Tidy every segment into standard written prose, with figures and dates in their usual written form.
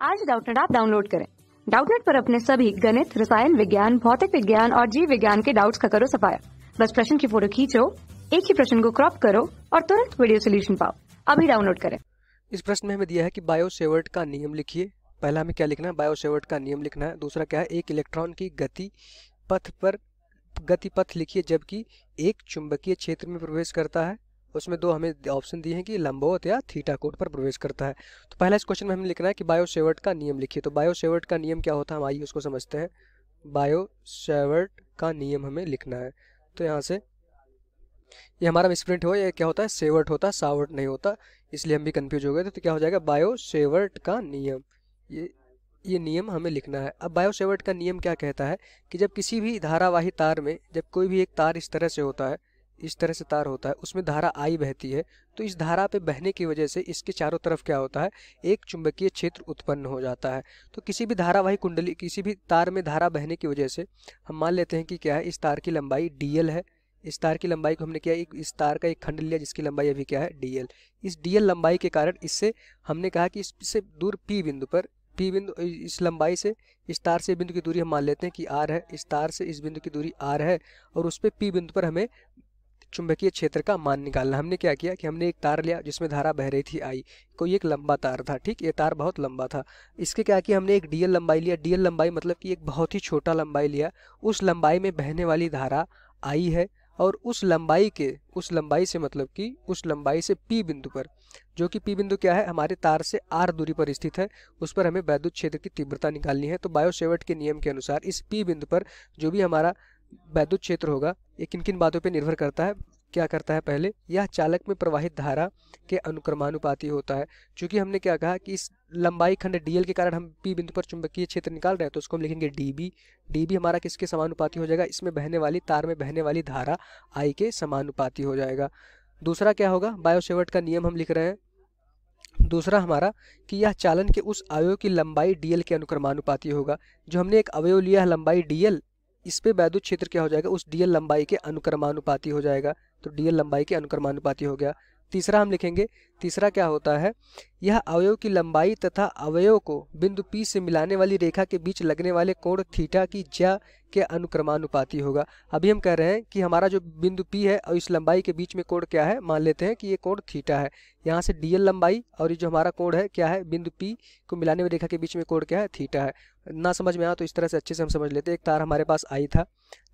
आज Doubtnut app download करें। Doubtnut पर अपने सभी गणित, रसायन विज्ञान, भौतिक विज्ञान और जीव विज्ञान के डाउट्स का करो सफाया। बस प्रश्न की फोटो खींचो, एक ही प्रश्न को क्रॉप करो और तुरंत वीडियो सोल्यूशन पाओ। अभी डाउनलोड करें। इस प्रश्न में हमें दिया है कि बायो-सेवर्ट का नियम लिखिए। पहला हमें क्या लिखना है? बायो-सेवर्ट का नियम लिखना है। दूसरा क्या है? एक इलेक्ट्रॉन की गतिपथ लिखिए जबकि एक चुंबकीय क्षेत्र में प्रवेश करता है। उसमें दो हमें ऑप्शन दिए हैं कि लंबवत या थीटा कोण पर प्रवेश करता है। तो पहला इस क्वेश्चन में हमें लिखना है कि बायो-सेवर्ट का नियम लिखिए। तो बायो-सेवर्ट का नियम क्या होता है, हम आइए उसको समझते हैं। बायो-सेवर्ट का नियम हमें लिखना है। तो यहाँ से ये हमारा मिसप्रिंट हो, ये क्या होता है? सेवर्ट होता है, सावर्ट नहीं होता, इसलिए हम भी कंफ्यूज हो गए थे। तो क्या हो जाएगा? बायो-सेवर्ट का नियम। ये नियम हमें लिखना है। अब बायो-सेवर्ट का नियम क्या कहता है कि जब किसी भी धारावाही तार में, जब कोई भी एक तार इस तरह से होता है, इस तरह से तार होता है, उसमें धारा आई बहती है, तो इस धारा पे बहने की वजह से इसके चारों तरफ क्या होता है? एक चुंबकीय क्षेत्र उत्पन्न हो जाता है। तो किसी भी धारावाही कुंडली, किसी भी तार में धारा बहने की वजह से हम मान लेते हैं कि क्या है, इस तार की लंबाई dl है। इस तार की लंबाई को हमने क्या, इस तार का एक खंड लिया जिसकी लंबाई अभी क्या है? dl। इस dl लंबाई के कारण इससे हमने कहा कि इससे दूर p बिंदु पर, p बिंदु, इस लंबाई से इस तार से बिंदु की दूरी हम मान लेते हैं कि r है। इस तार से इस बिंदु की दूरी r है और उस पे p बिंदु पर हमें चुंबकीय क्षेत्र का मान निकालना। हमने क्या किया कि हमने एक तार लिया जिसमें धारा बह रही थी आई, कोई एक लंबा तार था, ठीक, ये तार बहुत लंबा था। इसके क्या किया, हमने एक dl लंबाई लिया। dl लंबाई मतलब कि एक बहुत ही छोटा लंबाई लिया। उस लंबाई में बहने वाली धारा आई है और उस लंबाई से मतलब कि उस लंबाई से p बिंदु पर, जो कि p बिंदु क्या है, हमारे तार से r दूरी पर स्थित है, उस पर हमें वैद्युत क्षेत्र की तीव्रता निकालनी है। तो बायो-सेवर्ट के नियम के अनुसार इस p बिंदु पर जो भी हमारा वैद्युत क्षेत्र होगा, ये किन किन बातों पे निर्भर करता है? क्या करता है? पहले, यह चालक में प्रवाहित धारा के अनुक्रमानुपाती होता है। क्योंकि हमने क्या कहा कि इस लंबाई खंड dl के कारण हम p बिंदु पर चुंबकीय क्षेत्र निकाल रहे हैं, तो उसको हम लिखेंगे db। db हमारा किसके समानुपाती हो जाएगा? इसमें बहने वाली, तार में बहने वाली धारा I के समानुपाती हो जाएगा। दूसरा क्या होगा? बायो-सेवर्ट का नियम हम लिख रहे हैं। दूसरा हमारा कि यह चालन के उस अवयव की लंबाई dl के अनुक्रमानुपाती होगा। जो हमने एक अवयव लिया है लंबाई dl, इस पे वैद्युत क्षेत्र क्या हो जाएगा? उस dl लंबाई के अनुक्रमानुपाती हो जाएगा। तो dl लंबाई के अनुक्रमानुपाती हो गया। तीसरा हम लिखेंगे, तीसरा क्या होता है? यह अवयव की लंबाई तथा अवयव को बिंदु P से मिलाने वाली रेखा के बीच लगने वाले कोण थीटा की ज्या के अनुक्रमानुपाती होगा। अभी हम कह रहे हैं कि हमारा जो बिंदु P है और इस लंबाई के बीच में कोण क्या है? मान लेते हैं कि ये कोण थीटा है। यहाँ से dl लंबाई और ये जो हमारा कोण है क्या है? बिंदु P को मिलाने वाली रेखा के बीच में कोण क्या है? थीटा है। ना समझ में आया तो इस तरह से अच्छे से हम समझ लेते हैं। एक तार हमारे पास आई था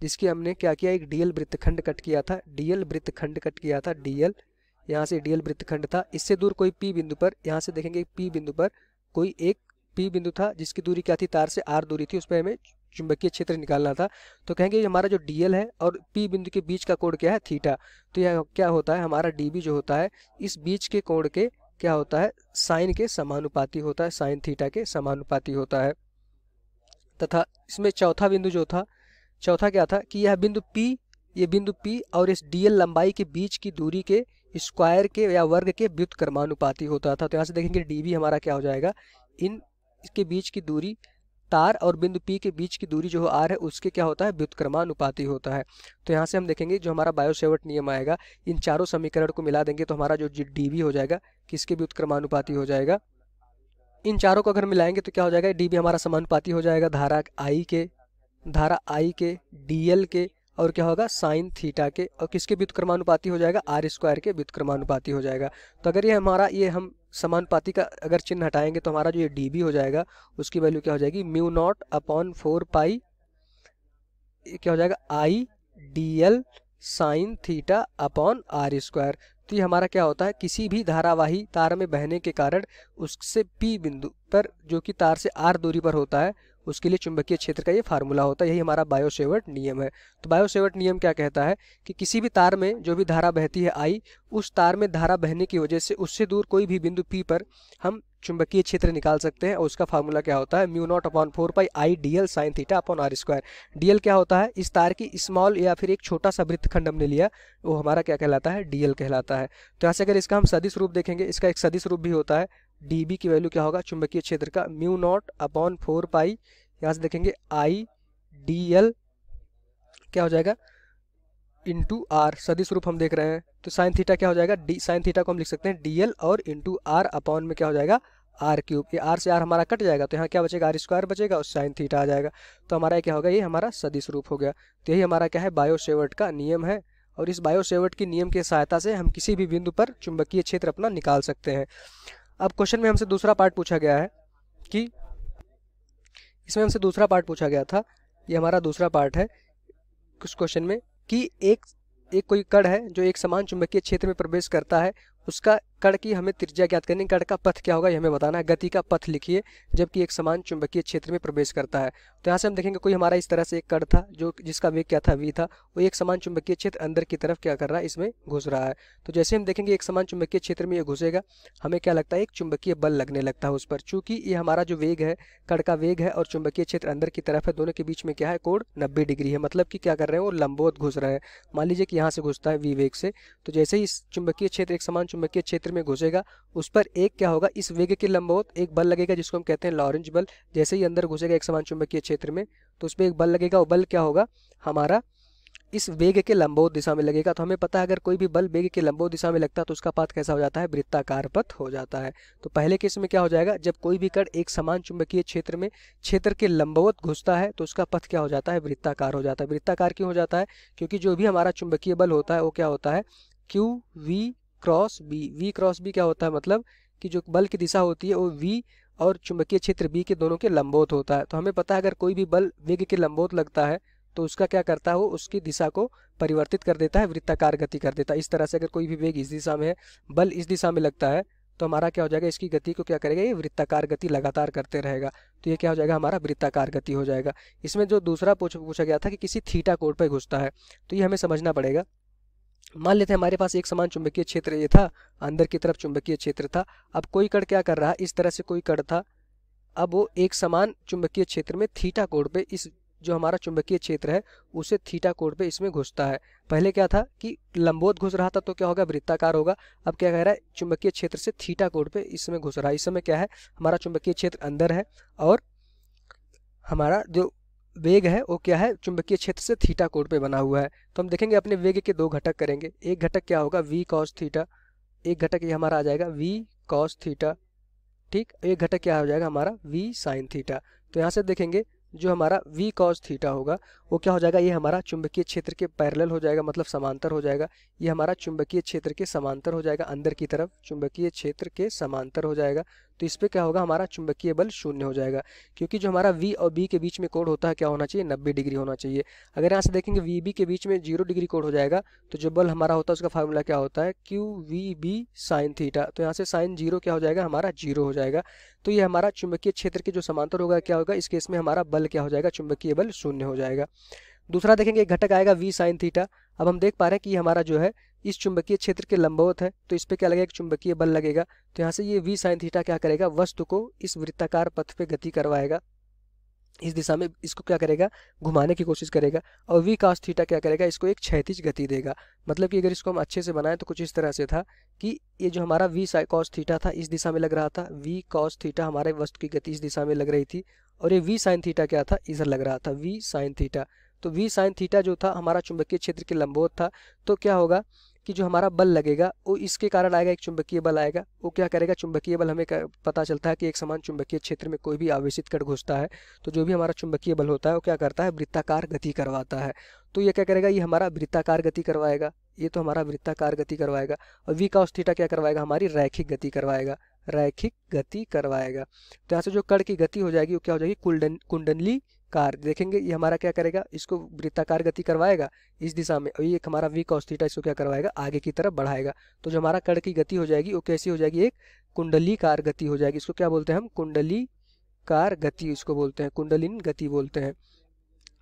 जिसकी हमने क्या किया, एक dl वृत्तखंड कट किया था। dl वृत्तखंड कट किया था, dl, यहाँ से dl वृत्तखंड था। इससे दूर कोई p बिंदु पर, यहाँ से देखेंगे p बिंदु पर कोई एक p बिंदु था जिसकी दूरी क्या थी? तार से r दूरी थी, उस पर हमें चुंबकीय क्षेत्र निकालना था। तो कहेंगे हमारा जो dl है और p बिंदु के बीच का कोण क्या है? थीटा। तो यह क्या होता है? हमारा db जो होता है इस बीच के कोण के क्या होता है? साइन के समानुपाती होता है, साइन थीटा के समानुपाती होता है। तथा इसमें चौथा बिंदु जो था, चौथा क्या था कि यह बिंदु P, ये बिंदु P और इस dl लंबाई के बीच की दूरी के स्क्वायर के या वर्ग के व्युत्क्रमानुपाती होता था। तो यहाँ से देखेंगे db हमारा क्या हो जाएगा? इन इसके बीच की दूरी, तार और बिंदु P के बीच की दूरी जो r है उसके क्या होता है? व्युत्क्रमानुपाती होता है। तो यहाँ से हम देखेंगे जो हमारा बायो-सेवर्ट नियम आएगा, इन चारों समीकरण को मिला देंगे तो हमारा जो db हो जाएगा किसके व्युत्क्रमानुपाती हो जाएगा? इन चारों को अगर मिलाएंगे तो क्या हो जाएगा? db हमारा समानुपाती हो जाएगा धारा I के, dl के, और क्या होगा? साइन थीटा के, और किसके व्युत्क्रमानुपाती हो जाएगा? r स्क्वायर के व्युत्क्रमानुपाती हो जाएगा। तो अगर ये हमारा, ये हम समानुपाती का अगर चिन्ह हटाएंगे तो हमारा जो ये db हो जाएगा उसकी वैल्यू क्या हो जाएगी? म्यू नॉट अपॉन 4 पाई, क्या हो जाएगा? I dl sine theta upon r square. तो ये हमारा क्या होता है? किसी भी धारावाही तार में बहने के कारण उससे p बिंदु पर, जो कि तार से r दूरी पर होता है, उसके लिए चुंबकीय क्षेत्र का ये फार्मूला होता है। यही हमारा बायो-सेवर्ट नियम है। तो बायो-सेवर्ट नियम क्या कहता है कि किसी भी तार में जो भी धारा बहती है I, उस तार में धारा बहने की वजह से उससे दूर कोई भी बिंदु P पर हम चुंबकीय क्षेत्र निकाल सकते हैं। और उसका फार्मूला क्या होता है? Mu naught upon 4 pi I dl sine theta upon r square. dl क्या होता है? इस तार की स्मॉल या फिर एक छोटा सा वृत्तखंड हमने लिया, वो हमारा क्या कहलाता है? dl कहलाता है। तो यहाँ से अगर इसका हम सदिश रूप देखेंगे, इसका एक सदिश रूप भी होता है। db की वैल्यू क्या होगा चुंबकीय क्षेत्र का? म्यू नॉट अपॉन 4 पाई, यहाँ से देखेंगे I dl क्या हो जाएगा? इंटू आर, सदिश रूप हम देख रहे हैं। तो साइन थीटा क्या हो जाएगा? साइन थीटा को हम लिख सकते हैं dl और इंटू आर अपॉन में क्या हो जाएगा? आर क्यूब, ये आर से आर हमारा कट जाएगा तो यहाँ क्या बचेगा, आर स्क्वायर बचेगा और साइन थीटा आ जाएगा। तो हमारा क्या होगा, ये हमारा सदिश रूप हो गया। तो यही हमारा क्या है, बायो-सेवर्ट का नियम है। और इस बायो-सेवर्ट की नियम की सहायता से हम किसी भी बिंदु पर चुंबकीय क्षेत्र अपना निकाल सकते हैं। अब क्वेश्चन में हमसे दूसरा पार्ट पूछा गया है कि इसमें हमसे दूसरा पार्ट पूछा गया था, ये हमारा दूसरा पार्ट है कुछ क्वेश्चन में, कि एक कोई कण है जो एक समान चुंबकीय क्षेत्र में प्रवेश करता है, उसका कण की हमें त्रिज्या ज्ञात करनी, कण का पथ क्या होगा ये हमें बताना है। गति का पथ लिखिए जबकि एक समान चुंबकीय क्षेत्र में प्रवेश करता है। तो यहाँ से हम देखेंगे कोई हमारा इस तरह से एक कण था जो जिसका वेग क्या था, v था, वो एक समान चुंबकीय क्षेत्र अंदर की तरफ क्या कर रहा है, इसमें घुस रहा है। तो जैसे हम देखेंगे एक समान चुंबकीय क्षेत्र में ये घुसेगा, हमें क्या लगता है, एक चुंबकीय बल लगने लगता है उस पर। चूंकि ये हमारा जो वेग है, कण का वेग है और चुंबकीय क्षेत्र अंदर की तरफ है, दोनों के बीच में क्या है, कोण 90 डिग्री है। मतलब कि क्या कर रहे हैं, वो लंबवत घुस रहे हैं। मान लीजिए कि यहाँ से घुसता है v वेग से, तो जैसे ही इस चुंबकीय क्षेत्र एक समान चुंबकीय क्षेत्र में घुसेगा, उस पर एक क्या होगा, इस वेग के लंबवत एक बल लगेगा जिसको हम कहते हैं लॉरेंज बल। जैसे ही अंदर घुसेगा एक समान चुंबकीय क्षेत्र में तो उस पर एक बल लगेगा, वो बल क्या होगा, हमारा इस वेग के लंबवत दिशा में लगेगा। तो हमें पता है अगर कोई भी बल वेग के लंबवत दिशा में लगता है तो उसका पथ कैसा हो जाता है, वृत्ताकार पथ हो जाता है। तो पहले केस में क्या हो जाएगा, जब कोई भी कण एक समान चुंबकीय क्षेत्र में क्षेत्र के लंबवत घुसता है तो उसका पथ क्या हो जाता है, वृत्ताकार हो जाता है। वृत्ताकार क्यों हो जाता है, क्योंकि जो भी हमारा चुंबकीय बल होता है वो क्या होता है, Q V cross B. V cross B क्या होता है, मतलब कि जो बल की दिशा होती है वो v और चुंबकीय क्षेत्र b के दोनों के लंबवत होता है। तो हमें पता है अगर कोई भी बल वेग के लंबवत लगता है तो उसका क्या करता है, वो उसकी दिशा को परिवर्तित कर देता है, वृत्ताकार गति कर देता है। इस तरह से अगर कोई भी वेग इस दिशा में है, बल इस दिशा में लगता है, तो हमारा क्या हो जाएगा, इसकी गति को क्या करेगा, ये वृत्ताकार गति लगातार करते रहेगा। तो ये क्या हो जाएगा, हमारा वृत्ताकार गति हो जाएगा। इसमें जो दूसरा पूछा गया था कि किसी थीटा कोण पर घुसता है, तो ये हमें समझना पड़ेगा। मान लेते हैं हमारे पास एक समान चुंबकीय क्षेत्र ये था, अंदर की तरफ चुंबकीय क्षेत्र था। अब कोई कण क्या कर रहा है, इस तरह से कोई कण था, अब वो एक समान चुंबकीय क्षेत्र में थीटा कोण पे, इस जो हमारा चुंबकीय क्षेत्र है उसे थीटा कोण पे इसमें घुसता है। पहले क्या था कि लंबवत घुस रहा था तो क्या होगा, वृत्ताकार होगा। अब क्या कह रहा है, चुंबकीय क्षेत्र से थीटा कोण पे इसमें घुस रहा है। इस समय क्या है, हमारा चुंबकीय क्षेत्र अंदर है और हमारा जो वेग है वो क्या है, चुंबकीय क्षेत्र से थीटा कोण पे बना हुआ है। तो हम देखेंगे अपने वेग के दो घटक करेंगे। एक घटक क्या होगा, v cos थीटा, एक घटक ये हमारा आ जाएगा v cos थीटा, ठीक। एक घटक क्या हो जाएगा हमारा v sin थीटा। तो यहाँ से देखेंगे जो हमारा v cos थीटा होगा वो क्या हो जाएगा, ये हमारा चुंबकीय क्षेत्र के पैरेलल हो जाएगा, मतलब समांतर हो जाएगा। ये हमारा चुंबकीय क्षेत्र के समांतर हो जाएगा, अंदर की तरफ चुंबकीय क्षेत्र के समांतर हो जाएगा। तो इस पे क्या होगा, हमारा चुंबकीय बल शून्य हो जाएगा, क्योंकि जो हमारा v और b के बीच में कोण होता है क्या होना चाहिए, 90 डिग्री होना चाहिए। अगर यहाँ से देखेंगे v b के बीच में 0 डिग्री कोण हो जाएगा तो जो बल हमारा होता है उसका फार्मूला क्या होता है, Q V B sine theta. तो यहाँ से साइन 0 क्या हो जाएगा, हमारा 0 हो जाएगा। तो ये हमारा चुंबकीय क्षेत्र के जो समांतर होगा क्या होगा, इस केस में हमारा बल क्या हो जाएगा, चुंबकीय बल शून्य हो जाएगा। दूसरा देखेंगे एक घटक आएगा v साइन थीटा। अब हम देख पा रहे हैं कि ये हमारा जो है इस चुंबकीय क्षेत्र के लंबवत है, तो इस पे क्या लगेगा, एक चुंबकीय बल लगेगा। तो यहाँ से ये v साइन थीटा क्या करेगा, वस्तु को इस वृत्ताकार पथ पे गति करवाएगा, इस दिशा में इसको क्या करेगा, घुमाने की कोशिश करेगा। और v cos थीटा क्या करेगा, इसको एक क्षैतिज गति देगा। मतलब कि अगर इसको हम अच्छे से बनाएं तो कुछ इस तरह से था कि ये जो हमारा v cos थीटा था इस दिशा में लग रहा था, v cos थीटा हमारे वस्तु की गति इस दिशा में लग रही थी, और ये v साइन थीटा क्या था, इधर लग रहा था, v साइन थीटा। तो v साइन थीटा जो था हमारा चुंबकीय क्षेत्र के लंबवत था। तो क्या होगा कि जो हमारा बल लगेगा वो इसके कारण आएगा, एक चुंबकीय बल आएगा। वो क्या करेगा, चुंबकीय बल हमें पता चलता है कि एक समान चुंबकीय क्षेत्र में कोई भी आवेशित कण घुसता है तो जो भी हमारा चुंबकीय बल होता है वो क्या करता है, वृत्ताकार गति करवाता है। तो ये क्या करेगा, ये हमारा वृत्ताकार गति करवाएगा, ये तो हमारा वृत्ताकार गति करवाएगा। और v cos थीटा क्या करवाएगा, हमारी रैखिक गति करवाएगा, रैखिक गति करवाएगा। तो यहाँ से जो कण की गति हो जाएगी वो क्या हो जाएगी, कुंडली कार। देखेंगे ये हमारा क्या करेगा, इसको वृत्ताकार गति करवाएगा इस दिशा में, और ये हमारा v cos थीटा इसको क्या करवाएगा, आगे की तरफ बढ़ाएगा। तो जो हमारा कण की गति हो जाएगी वो कैसी हो जाएगी, एक कुंडलीकार गति हो जाएगी। इसको क्या बोलते हैं हम, कुंडलीकार गति इसको बोलते हैं, कुंडलिन गति बोलते हैं।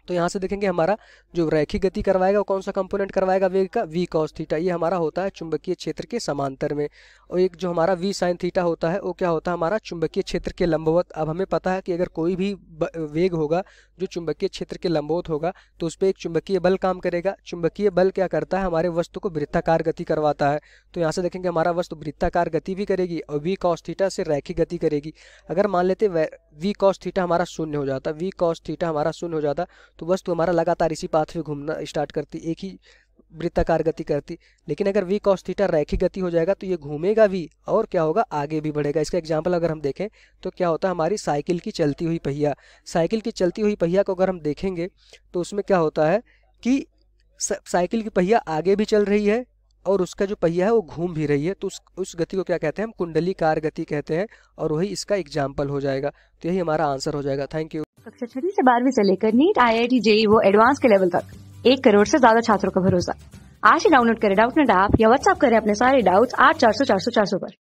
तो यहाँ से देखेंगे हमारा जो रैखिक गति करवाएगा वो कौन सा कंपोनेंट करवाएगा वेग का, v cos थीटा। ये हमारा होता है चुंबकीय क्षेत्र के समांतर में। और एक जो हमारा v sin थीटा होता है वो क्या होता है, हमारा चुंबकीय क्षेत्र के लंबवत। अब हमें पता है कि अगर कोई भी वेग होगा जो चुंबकीय क्षेत्र के लंबवत होगा तो उस पर एक चुंबकीय बल काम करेगा। चुंबकीय बल क्या करता है, हमारे वस्तु को वृत्ताकार गति करवाता है। तो यहाँ से देखेंगे हमारा वस्तु वृत्ताकार गति भी करेगी और v cos थीटा से रैखिक गति करेगी। अगर मान लेते v cos थीटा हमारा शून्य हो जाता, v cos थीटा हमारा शून्य हो जाता तो वस्तु हमारा लगातार इसी पाथ पे घूमना स्टार्ट करती, एक ही वृत्ताकार गति करती। लेकिन अगर v cos थीटा रैखिक गति हो जाएगा तो ये घूमेगा भी और क्या होगा, आगे भी बढ़ेगा। इसका एग्जाम्पल अगर हम देखें तो क्या होता है, हमारी साइकिल की चलती हुई पहिया, साइकिल की चलती हुई पहिया को अगर हम देखेंगे तो उसमें क्या होता है कि साइकिल की पहिया आगे भी चल रही है और उसका जो पहिया है वो घूम भी रही है, तो उस गति को क्या कहते हैं, हम कुंडलीकार गति कहते हैं, और वही इसका एग्जाम्पल हो जाएगा। तो यही हमारा आंसर हो जाएगा। Thank you. कक्षा 6वीं से 12वीं से लेकर नीट, IIT, JEE वो एडवांस के लेवल तक 1 करोड़ से ज्यादा छात्रों का भरोसा। आज ही डाउनलोड करें डाउटनेट ऐप या व्हाट्सएप करें अपने सारे डाउट्स 8400 400 400 पर।